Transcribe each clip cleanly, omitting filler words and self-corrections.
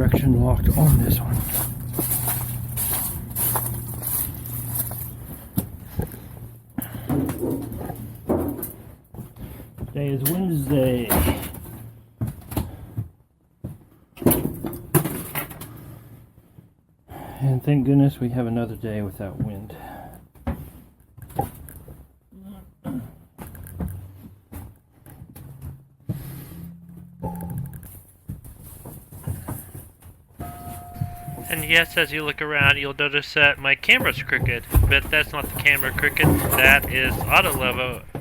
direction locked on this one. Today is Wednesday. And thank goodness we have another day without wind. And yes, as you look around, you'll notice that my camera's crooked, but that's not the camera crooked, that is auto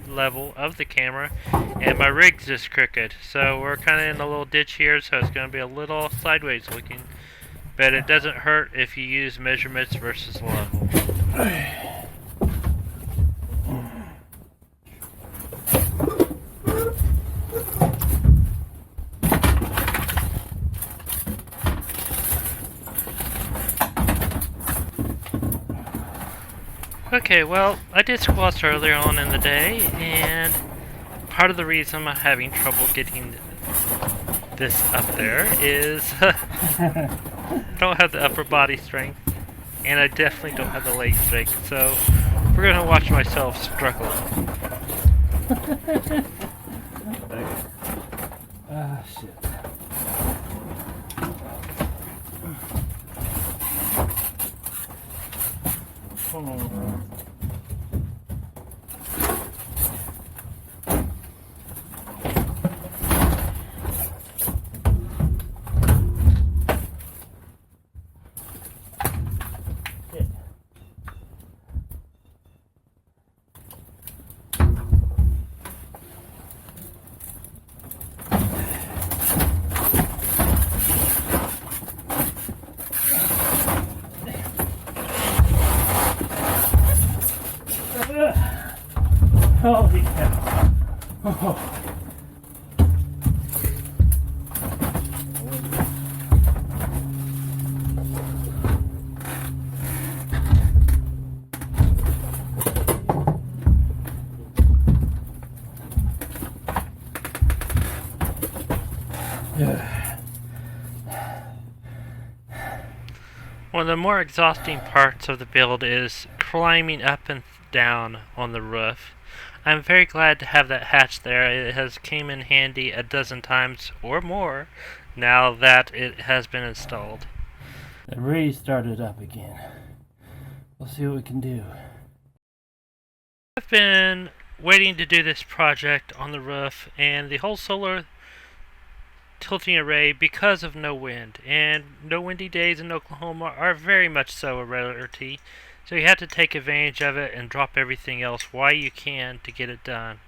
level of the camera, and my rig's just crooked. So we're kind of in a little ditch here, so it's going to be a little sideways looking, but it doesn't hurt if you use measurements versus level. Okay, well, I did squats earlier on in the day, and part of the reason I'm having trouble getting this up there is I don't have the upper body strength, and I definitely don't have the leg strength, so we're going to watch myself struggle. Ah, shit. Holy cow. Oh. One of the more exhausting parts of the build is climbing up and down on the roof. I'm very glad to have that hatch there. It has came in handy a dozen times or more now that it has been installed. The raise started up again. We'll see what we can do. I've been waiting to do this project on the roof and the whole solar tilting array because of no wind. And no windy days in Oklahoma are very much so a rarity. So you have to take advantage of it and drop everything else while you can to get it done.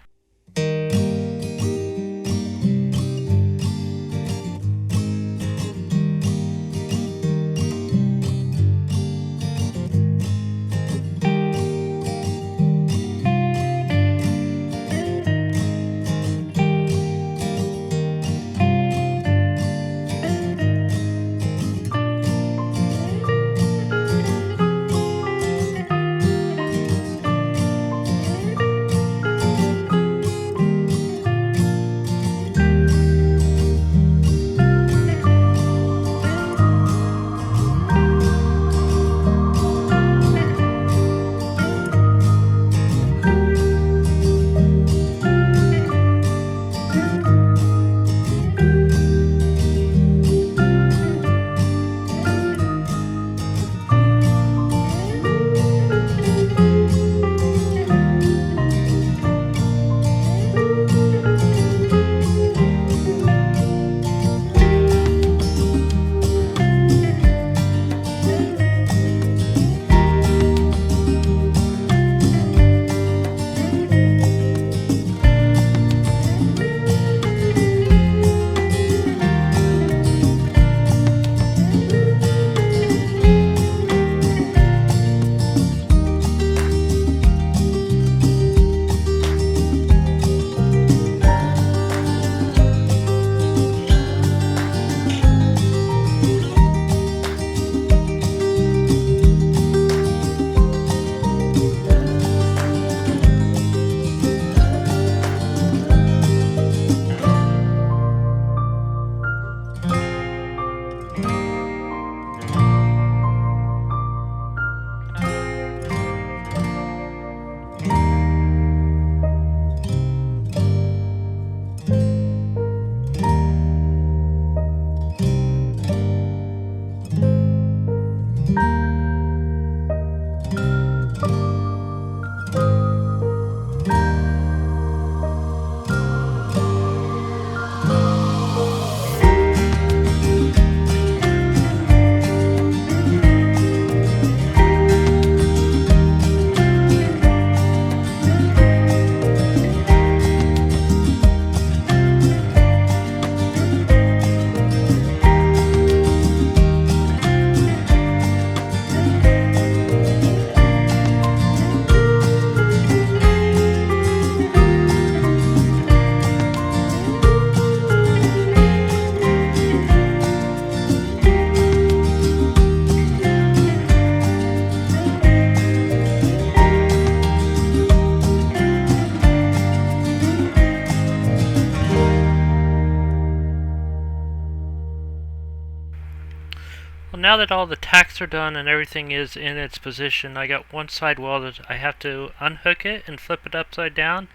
now that all the tacks are done and everything is in its position, I got one side welded. I have to unhook it and flip it upside down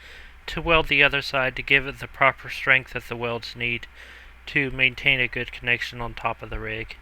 to weld the other side to give it the proper strength that the welds need to maintain a good connection on top of the rig.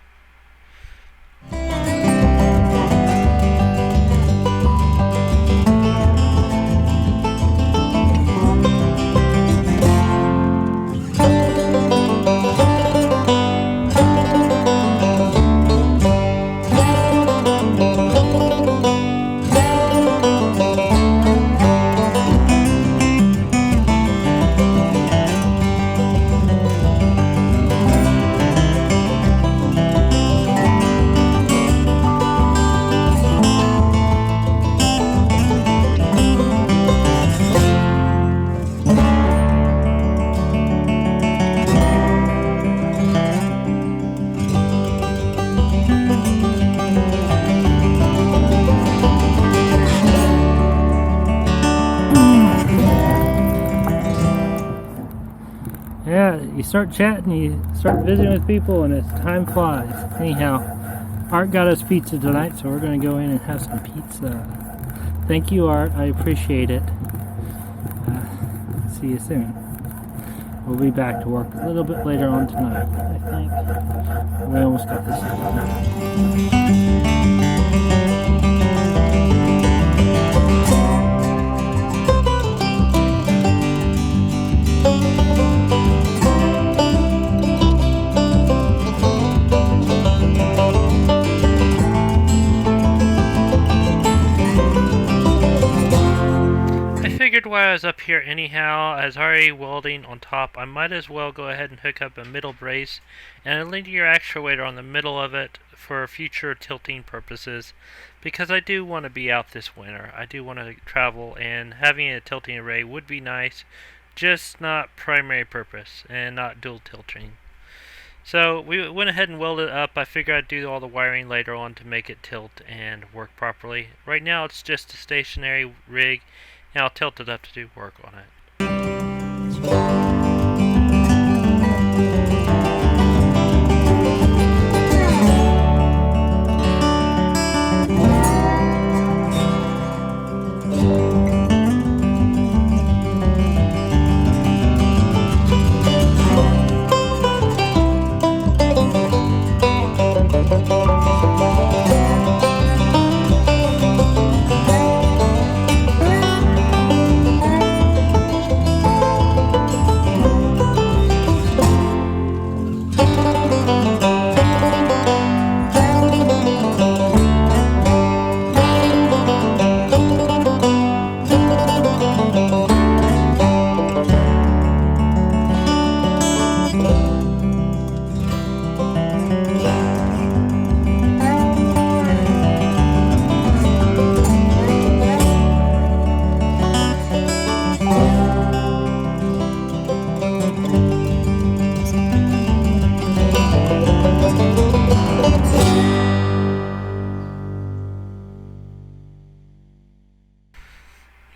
Yeah, you start chatting, you start visiting with people, and time flies. Anyhow, Art got us pizza tonight, so we're going to go in and have some pizza. Thank you, Art. I appreciate it. See you soon. We'll be back to work a little bit later on tonight, I think. We almost got this done. While I was up here anyhow, as already welding on top, I might as well go ahead and hook up a middle brace and a linear actuator on the middle of it for future tilting purposes, because I do want to be out this winter. I do want to travel, and having a tilting array would be nice, just not primary purpose and not dual tilting. So we went ahead and welded it up. I figured I'd do all the wiring later on to make it tilt and work properly. Right now it's just a stationary rig, and I'll tilt it up to do work on it.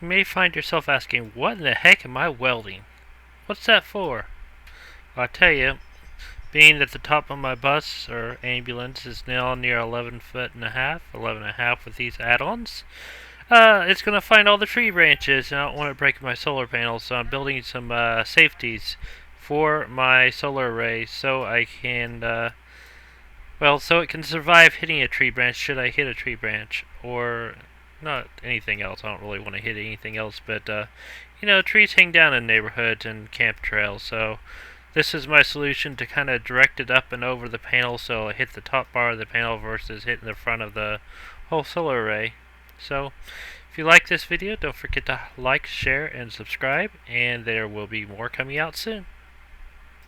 You may find yourself asking, what in the heck am I welding? What's that for? Well, I'll tell you, being that the top of my bus or ambulance is now near 11 foot and a half, 11 and a half with these add-ons, it's going to find all the tree branches, and I don't want to break my solar panels, so I'm building some safeties for my solar array so I can, so it can survive hitting a tree branch should I hit a tree branch, or not anything else. I don't really want to hit anything else, but trees hang down in neighborhoods and camp trails, so this is my solution to kind of direct it up and over the panel so I hit the top bar of the panel versus hitting the front of the whole solar array. So if you like this video, don't forget to like, share, and subscribe, and there will be more coming out soon.